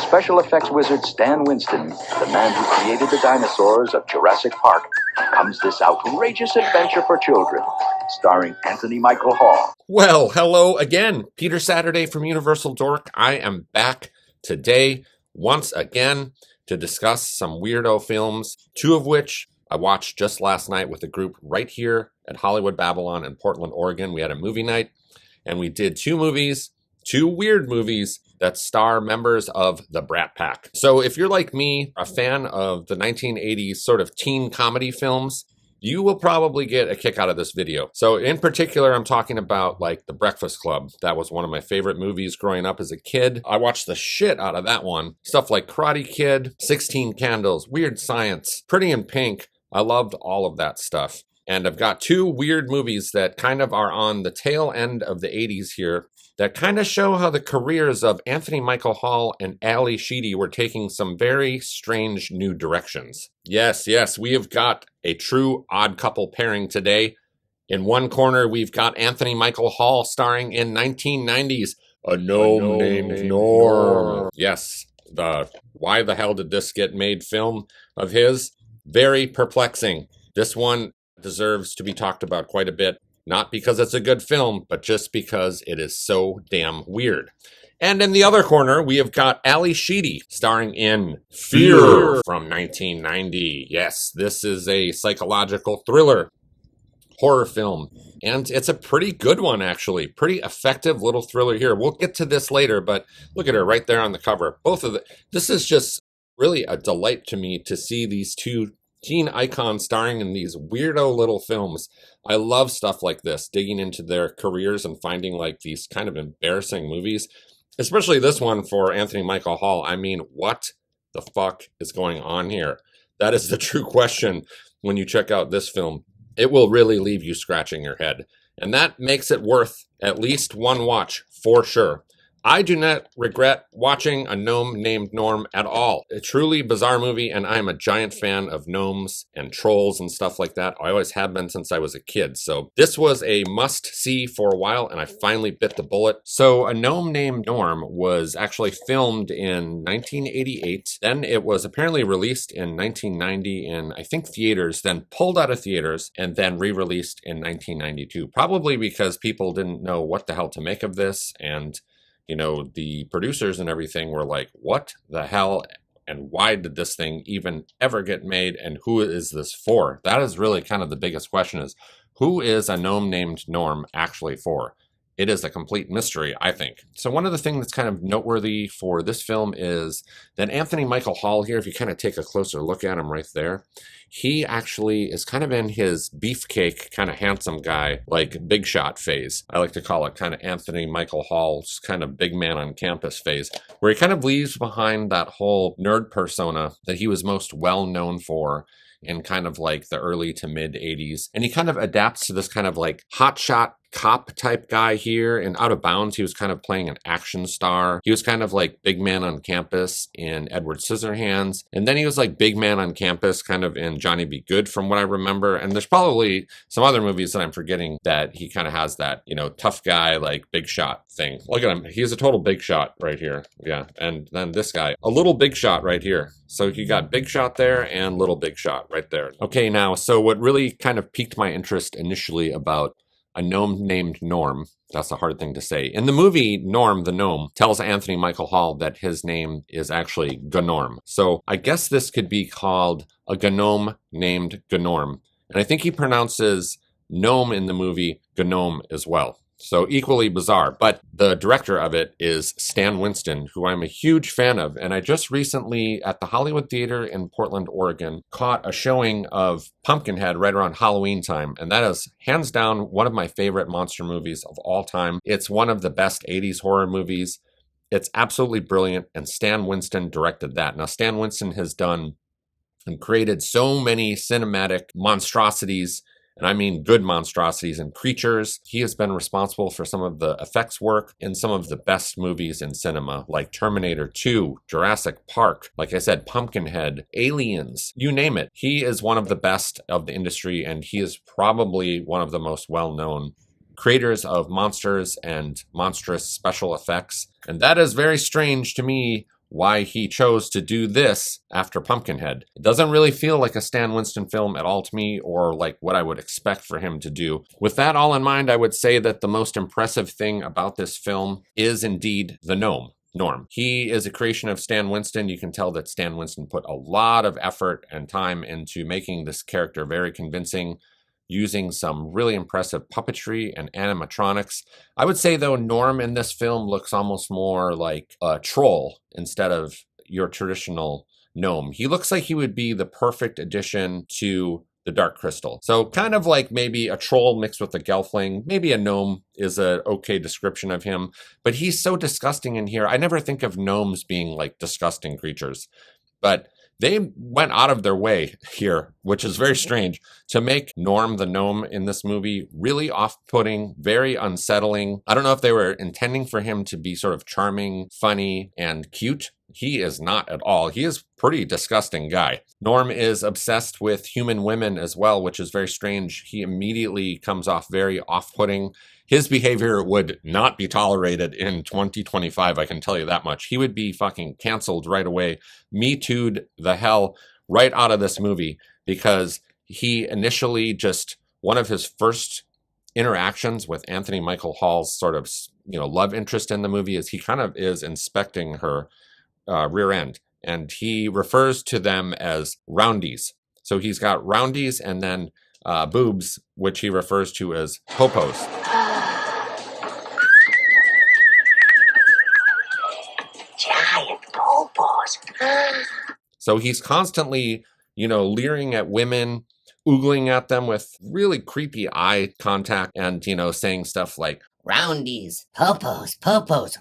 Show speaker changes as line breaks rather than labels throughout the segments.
special effects wizard Stan Winston, the man who created the dinosaurs of Jurassic Park, comes this outrageous adventure for children, starring Anthony Michael Hall.
Well, hello again. Peter Saturday from Universal Dork. I am back today once again to discuss some weirdo films, two of which I watched just last night with a group right here at Hollywood Babylon in Portland, Oregon. We had a movie night, and we did two weird movies that star members of the Brat Pack. So if you're like me, a fan of the 1980s sort of teen comedy films, you will probably get a kick out of this video. So in particular, I'm talking about like The Breakfast Club. That was one of my favorite movies growing up as a kid. I watched the shit out of that one. Stuff like Karate Kid, 16 Candles, Weird Science, Pretty in Pink. I loved all of that stuff. And I've got two weird movies that kind of are on the tail end of the 80s here that kind of show how the careers of Anthony Michael Hall and Ally Sheedy were taking some very strange new directions. Yes, we have got a true odd couple pairing today. In one corner, we've got Anthony Michael Hall starring in 1990s, A Gnome Named Norm. Yes, the why the hell did this get made film of his? Very perplexing. This one deserves to be talked about quite a bit. Not because it's a good film, but just because it is so damn weird. And in the other corner, we have got Ally Sheedy starring in Fear from 1990. Yes, this is a psychological thriller horror film. And it's a pretty good one, actually. Pretty effective little thriller here. We'll get to this later, but look at her right there on the cover. This is just really a delight to me to see these two teen icons starring in these weirdo little films. I love stuff like this, digging into their careers and finding like these kind of embarrassing movies, especially this one for Anthony Michael Hall. I mean, what the fuck is going on here? That is the true question when you check out this film. It will really leave you scratching your head, and that makes it worth at least one watch for sure. I do not regret watching A Gnome Named Norm at all. A truly bizarre movie, and I'm a giant fan of gnomes and trolls and stuff like that. I always have been since I was a kid. So this was a must-see for a while, and I finally bit the bullet. So A Gnome Named Norm was actually filmed in 1988. Then it was apparently released in 1990 in, I think, theaters, then pulled out of theaters, and then re-released in 1992. Probably because people didn't know what the hell to make of this, and you know, the producers and everything were like, what the hell? And why did this thing even ever get made? And who is this for? That is really kind of the biggest question, is who is A Gnome Named Norm actually for? It is a complete mystery, I think. So one of the things that's kind of noteworthy for this film is that Anthony Michael Hall here, if you kind of take a closer look at him right there, he actually is kind of in his beefcake, kind of handsome guy, like big shot phase. I like to call it kind of Anthony Michael Hall's kind of big man on campus phase, where he kind of leaves behind that whole nerd persona that he was most well known for in kind of like the early to mid 80s. And he kind of adapts to this kind of like hotshot cop type guy here. In Out of Bounds, he was kind of playing an action star. He was kind of like big man on campus in Edward Scissorhands. And then he was like big man on campus kind of in Johnny Be Good from what I remember. And there's probably some other movies that I'm forgetting that he kind of has that, you know, tough guy, like big shot thing. Look at him. He's a total big shot right here. Yeah. And then this guy, a little big shot right here. So you got big shot there and little big shot right there. Okay, now, so what really kind of piqued my interest initially about A Gnome Named Norm, that's a hard thing to say. In the movie, Norm the Gnome tells Anthony Michael Hall that his name is actually GNORM. So I guess this could be called A Gnome Named GNORM. And I think he pronounces gnome in the movie GNOME as well. So equally bizarre, but the director of it is Stan Winston, who I'm a huge fan of. And I just recently at the Hollywood Theater in Portland, Oregon, caught a showing of Pumpkinhead right around Halloween time. And that is hands down one of my favorite monster movies of all time. It's one of the best 80s horror movies. It's absolutely brilliant. And Stan Winston directed that. Now, Stan Winston has done and created so many cinematic monstrosities, and I mean good monstrosities and creatures. He has been responsible for some of the effects work in some of the best movies in cinema, like Terminator 2, Jurassic Park, like I said, Pumpkinhead, Aliens, you name it. He is one of the best of the industry, and he is probably one of the most well-known creators of monsters and monstrous special effects. And that is very strange to me why he chose to do this after Pumpkinhead. It doesn't really feel like a Stan Winston film at all to me, or like what I would expect for him to do. With that all in mind, I would say that the most impressive thing about this film is indeed the gnome. Norm. He is a creation of Stan Winston. You can tell that Stan Winston put a lot of effort and time into making this character very convincing, using some really impressive puppetry and animatronics. I would say, though, Norm in this film looks almost more like a troll instead of your traditional gnome. He looks like he would be the perfect addition to the Dark Crystal. So kind of like maybe a troll mixed with a gelfling. Maybe a gnome is an okay description of him, but he's so disgusting in here. I never think of gnomes being like disgusting creatures, but they went out of their way here, which is very strange, to make Norm the gnome in this movie really off-putting, very unsettling. I don't know if they were intending for him to be sort of charming, funny, and cute. He is not at all. He is a pretty disgusting guy. Norm is obsessed with human women as well, which is very strange. He immediately comes off very off-putting. His behavior would not be tolerated in 2025, I can tell you that much. He would be fucking canceled right away. Me Too'd the hell right out of this movie, because he initially just, one of his first interactions with Anthony Michael Hall's sort of, love interest in the movie is he kind of is inspecting her rear end, and he refers to them as roundies. So he's got roundies and then boobs, which he refers to as popos.
Giant popos.
So he's constantly, leering at women, oogling at them with really creepy eye contact, and, saying stuff like,
Roundies, popos,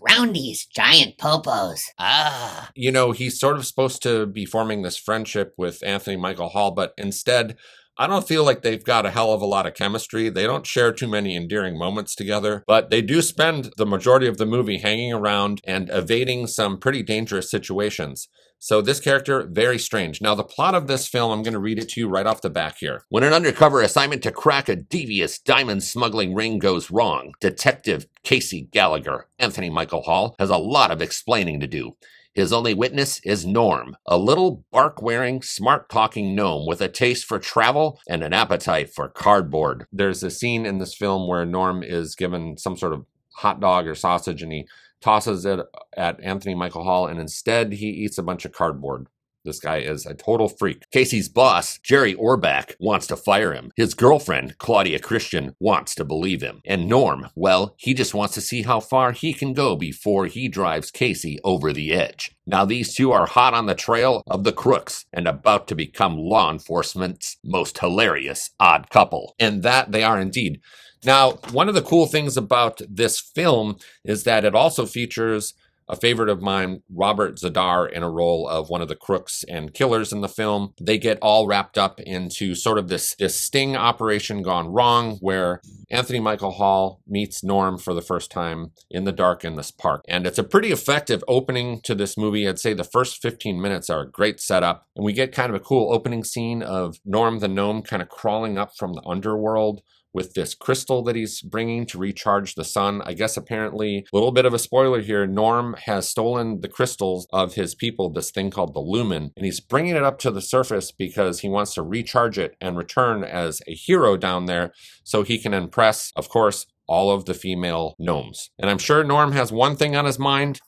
roundies, giant popos. Ah.
He's sort of supposed to be forming this friendship with Anthony Michael Hall, but instead, I don't feel like they've got a hell of a lot of chemistry. They don't share too many endearing moments together, but they do spend the majority of the movie hanging around and evading some pretty dangerous situations. So this character, very strange. Now, the plot of this film, I'm going to read it to you right off the back here. When an undercover assignment to crack a devious diamond smuggling ring goes wrong, Detective Casey Gallagher, Anthony Michael Hall, has a lot of explaining to do. His only witness is Norm, a little bark-wearing, smart-talking gnome with a taste for travel and an appetite for cardboard. There's a scene in this film where Norm is given some sort of hot dog or sausage, and he tosses it at Anthony Michael Hall, and instead he eats a bunch of cardboard. This guy is a total freak. Casey's boss, Jerry Orbach, wants to fire him. His girlfriend, Claudia Christian, wants to believe him. And Norm, well, he just wants to see how far he can go before he drives Casey over the edge. Now these two are hot on the trail of the crooks and about to become law enforcement's most hilarious odd couple. And that they are indeed. Now, one of the cool things about this film is that it also features a favorite of mine, Robert Zadar, in a role of one of the crooks and killers in the film. They get all wrapped up into sort of this sting operation gone wrong, where Anthony Michael Hall meets Norm for the first time in the dark in this park. And it's a pretty effective opening to this movie. I'd say the first 15 minutes are a great setup. And we get kind of a cool opening scene of Norm the gnome kind of crawling up from the underworld with this crystal that he's bringing to recharge the sun. I guess apparently, a little bit of a spoiler here, Norm has stolen the crystals of his people, this thing called the Lumen, and he's bringing it up to the surface because he wants to recharge it and return as a hero down there so he can impress, of course, all of the female gnomes. And I'm sure Norm has one thing on his mind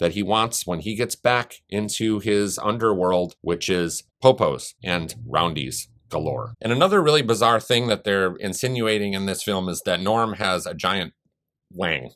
that he wants when he gets back into his underworld, which is popos and roundies galore. And another really bizarre thing that they're insinuating in this film is that Norm has a giant wang.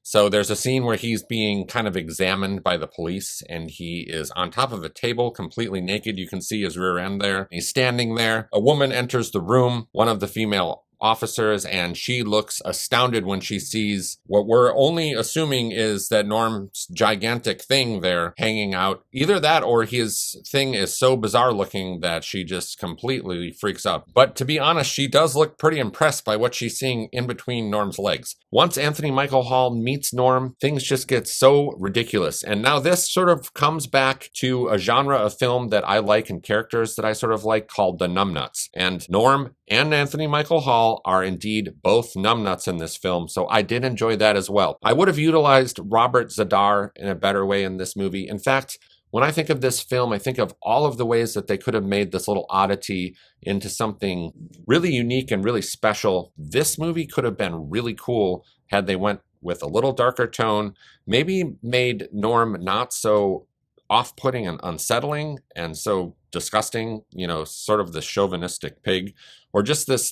So there's a scene where he's being kind of examined by the police, and he is on top of a table completely naked. You can see his rear end there. He's standing there. A woman enters the room, one of the female officers, and she looks astounded when she sees what we're only assuming is that Norm's gigantic thing there hanging out. Either that or his thing is so bizarre looking that she just completely freaks out. But to be honest, she does look pretty impressed by what she's seeing in between Norm's legs. Once Anthony Michael Hall meets Norm, things just get so ridiculous. And now this sort of comes back to a genre of film that I like and characters that I sort of like called the numbnuts. And Norm and Anthony Michael Hall are indeed both numbnuts in this film, so I did enjoy that as well. I would have utilized Robert Zadar in a better way in this movie. In fact, when I think of this film, I think of all of the ways that they could have made this little oddity into something really unique and really special. This movie could have been really cool had they went with a little darker tone, maybe made Norm not so off-putting and unsettling and so disgusting, sort of the chauvinistic pig, or just this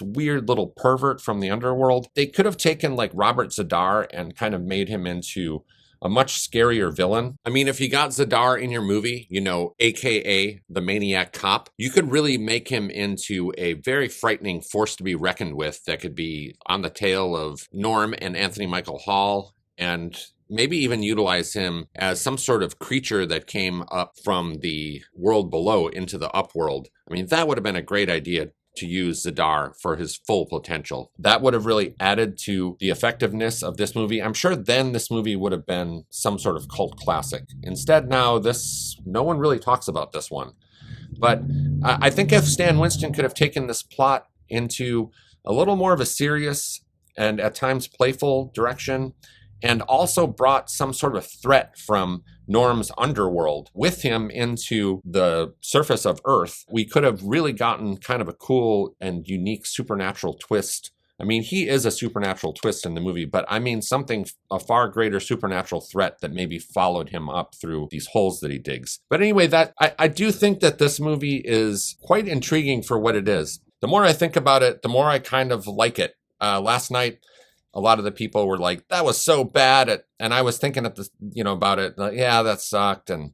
weird little pervert from the underworld. They could have taken like Robert Zadar and kind of made him into a much scarier villain. I mean, if you got Zadar in your movie, AKA the maniac cop, you could really make him into a very frightening force to be reckoned with that could be on the tail of Norm and Anthony Michael Hall, and maybe even utilize him as some sort of creature that came up from the world below into the upworld. I mean, that would have been a great idea to use Zadar for his full potential. That would have really added to the effectiveness of this movie. I'm sure then this movie would have been some sort of cult classic. Instead now, no one really talks about this one. But I think if Stan Winston could have taken this plot into a little more of a serious and at times playful direction, and also brought some sort of threat from Norm's underworld with him into the surface of Earth, we could have really gotten kind of a cool and unique supernatural twist. I mean, he is a supernatural twist in the movie, but I mean a far greater supernatural threat that maybe followed him up through these holes that he digs. But anyway, I do think that this movie is quite intriguing for what it is. The more I think about it, the more I kind of like it. Last night, a lot of the people were like, that was so bad. And I was thinking about it. Yeah, that sucked. And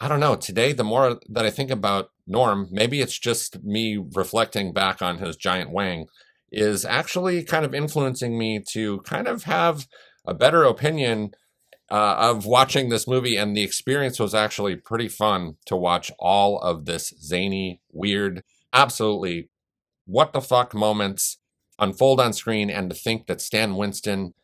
I don't know. Today, the more that I think about Norm, maybe it's just me reflecting back on his giant wang, is actually kind of influencing me to kind of have a better opinion of watching this movie. And the experience was actually pretty fun to watch all of this zany, weird, absolutely what the fuck moments unfold on screen, and to think that Stan Winston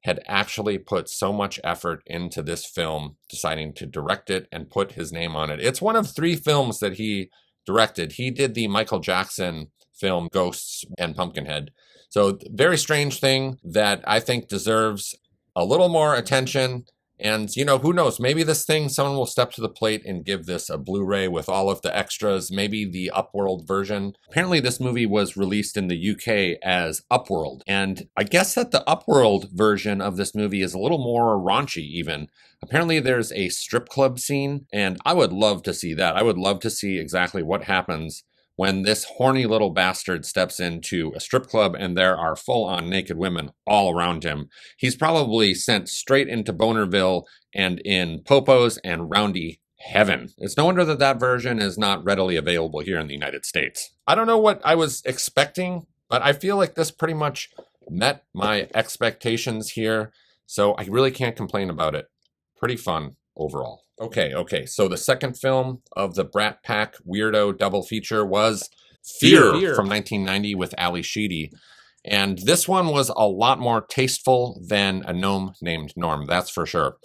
had actually put so much effort into this film, deciding to direct it and put his name on it. It's one of 3 films that he directed. He did the Michael Jackson film Ghosts and Pumpkinhead. So very strange thing that I think deserves a little more attention. And, who knows, maybe this thing, someone will step to the plate and give this a Blu-ray with all of the extras, maybe the Upworld version. Apparently this movie was released in the UK as Upworld. And I guess that the Upworld version of this movie is a little more raunchy even. Apparently there's a strip club scene, and I would love to see that. I would love to see exactly what happens when this horny little bastard steps into a strip club and there are full-on naked women all around him. He's probably sent straight into Bonerville and in Popos and Roundy heaven. It's no wonder that version is not readily available here in the United States. I don't know what I was expecting, but I feel like this pretty much met my expectations here, so I really can't complain about it. Pretty fun overall. Okay, so the second film of the Brat Pack weirdo double feature was Fear from 1990 with Ally Sheedy. And this one was a lot more tasteful than A Gnome Named Norm, that's for sure.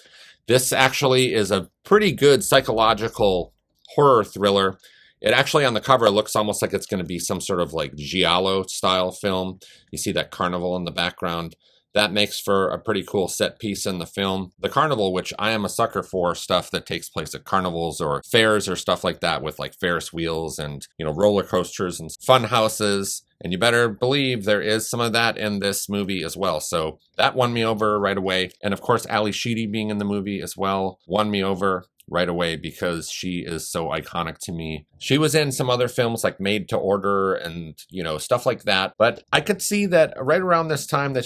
This actually is a pretty good psychological horror thriller. It actually, on the cover, looks almost like it's going to be some sort of like giallo style film. You see that carnival in the background. That makes for a pretty cool set piece in the film. The carnival, which I am a sucker for, stuff that takes place at carnivals or fairs or stuff like that with like Ferris wheels and, roller coasters and fun houses. And you better believe there is some of that in this movie as well. So that won me over right away. And of course, Ally Sheedy being in the movie as well won me over right away because she is so iconic to me. She was in some other films like Made to Order and, stuff like that. But I could see that right around this time that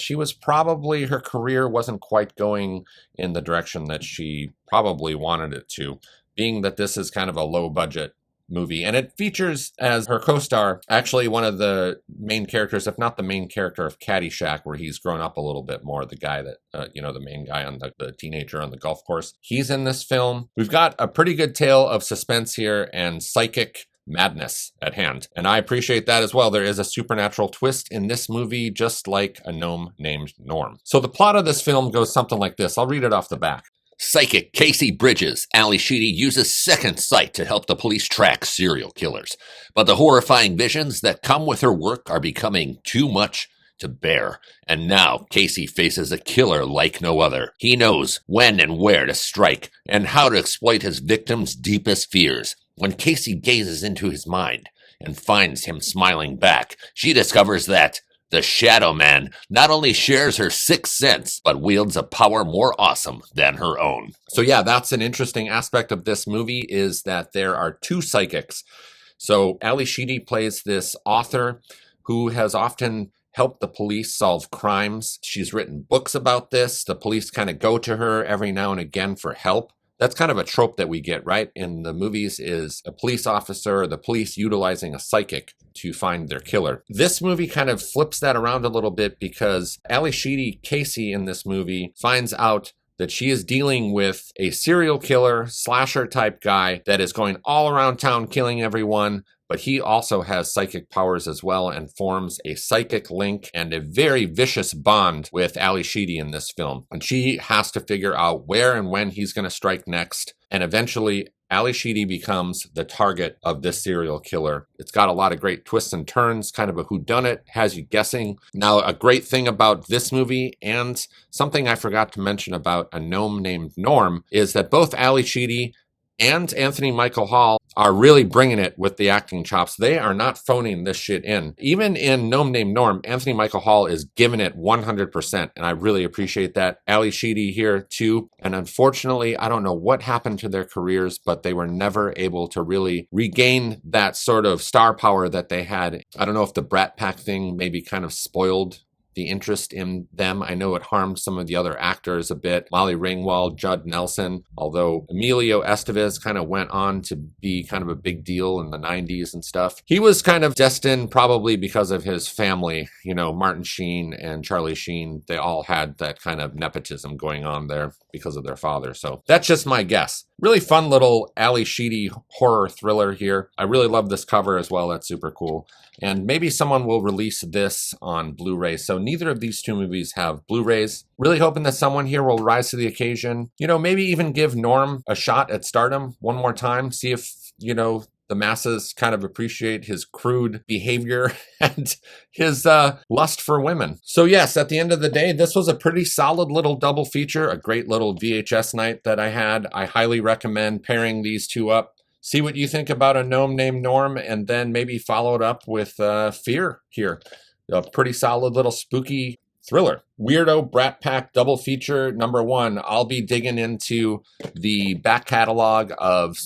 her career wasn't quite going in the direction that she probably wanted it to, being that this is kind of a low budget movie. And it features as her co-star actually one of the main characters, if not the main character of Caddyshack, where he's grown up a little bit more, the guy that, the main guy on the teenager on the golf course. He's in this film. We've got a pretty good tale of suspense here and psychic madness at hand. And I appreciate that as well. There is a supernatural twist in this movie, just like A Gnome Named Norm. So the plot of this film goes something like this. I'll read it off the back. Psychic Casey Bridges, Ally Sheedy, uses second sight to help the police track serial killers. But the horrifying visions that come with her work are becoming too much to bear. And now Casey faces a killer like no other. He knows when and where to strike and how to exploit his victims' deepest fears. When Casey gazes into his mind and finds him smiling back, she discovers that the Shadow Man not only shares her sixth sense, but wields a power more awesome than her own. So yeah, that's an interesting aspect of this movie, is that there are two psychics. So Ally Sheedy plays this author who has often helped the police solve crimes. She's written books about this. The police kind of go to her every now and again for help. That's kind of a trope that we get, right, in the movies, is a police officer or the police utilizing a psychic to find their killer. This movie kind of flips that around a little bit, because Ally Sheedy, Casey, in this movie finds out that she is dealing with a serial killer, slasher type guy that is going all around town killing everyone. But he also has psychic powers as well, and forms a psychic link and a very vicious bond with Ally Sheedy in this film. And she has to figure out where and when he's going to strike next. And eventually, Ally Sheedy becomes the target of this serial killer. It's got a lot of great twists and turns, kind of a whodunit, has you guessing. Now, a great thing about this movie, and something I forgot to mention about A Gnome Named Norm, is that both Ally Sheedy and Anthony Michael Hall are really bringing it with the acting chops. They are not phoning this shit in. Even in Gnome Named Norm, Anthony Michael Hall is giving it 100%, and I really appreciate that. Ally Sheedy here too, and unfortunately, I don't know what happened to their careers, but they were never able to really regain that sort of star power that they had. I don't know if the Brat Pack thing maybe kind of spoiled the interest in them. I know it harmed some of the other actors a bit. Molly Ringwald, Judd Nelson, although Emilio Estevez kind of went on to be kind of a big deal in the 90s and stuff. He was kind of destined, probably because of his family, you know, Martin Sheen and Charlie Sheen. They all had that kind of nepotism going on there because of their father. So that's just my guess. Really fun little Ally Sheedy horror thriller here. I really love this cover as well. That's super cool. And maybe someone will release this on Blu-ray. So neither of these two movies have Blu-rays. Really hoping that someone here will rise to the occasion. You know, maybe even give Norm a shot at stardom one more time. See if, you know, the masses kind of appreciate his crude behavior and his lust for women. So yes, at the end of the day, this was a pretty solid little double feature, a great little VHS night that I had. I highly recommend pairing these two up. See what you think about A Gnome Named Norm, and then maybe follow it up with Fear here. A pretty solid little spooky thriller. Weirdo Brat Pack double feature number one. I'll be digging into the back catalog of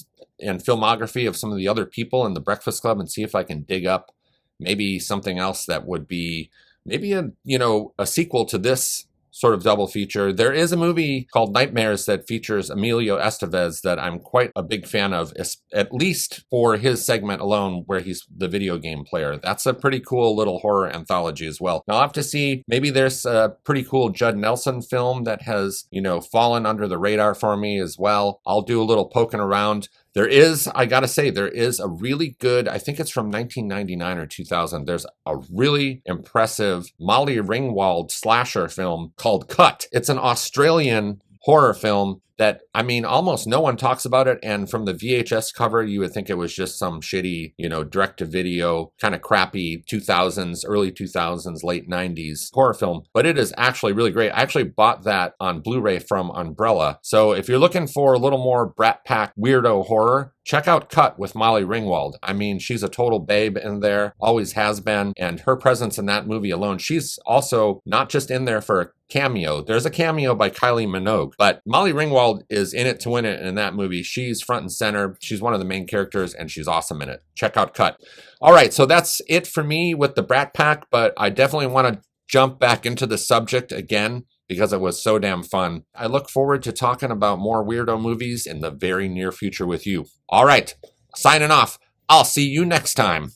and filmography of some of the other people in the Breakfast Club and see if I can dig up maybe something else that would be maybe a sequel to this sort of double feature. There is a movie called Nightmares that features Emilio Estevez that I'm quite a big fan of, at least for his segment alone where he's the video game player. That's a pretty cool little horror anthology as well. Now I'll have to see, maybe there's a pretty cool Judd Nelson film that has, fallen under the radar for me as well. I'll do a little poking around. There is, I gotta say, there is a really good, I think it's from 1999 or 2000, there's a really impressive Molly Ringwald slasher film called Cut. It's an Australian horror film that, almost no one talks about it, and from the VHS cover, you would think it was just some shitty, direct-to-video, kind of crappy 2000s, early 2000s, late 90s horror film, but it is actually really great. I actually bought that on Blu-ray from Umbrella, so if you're looking for a little more Brat Pack weirdo horror, check out Cut with Molly Ringwald. She's a total babe in there, always has been, and her presence in that movie alone, she's also not just in there for a cameo. There's a cameo by Kylie Minogue, but Molly Ringwald is in it to win it in that movie. She's front and center. She's one of the main characters, and she's awesome in it. Check out Cut. All right, so that's it for me with the Brat Pack, but I definitely want to jump back into the subject again because it was so damn fun. I look forward to talking about more weirdo movies in the very near future with you. All right, signing off. I'll see you next time.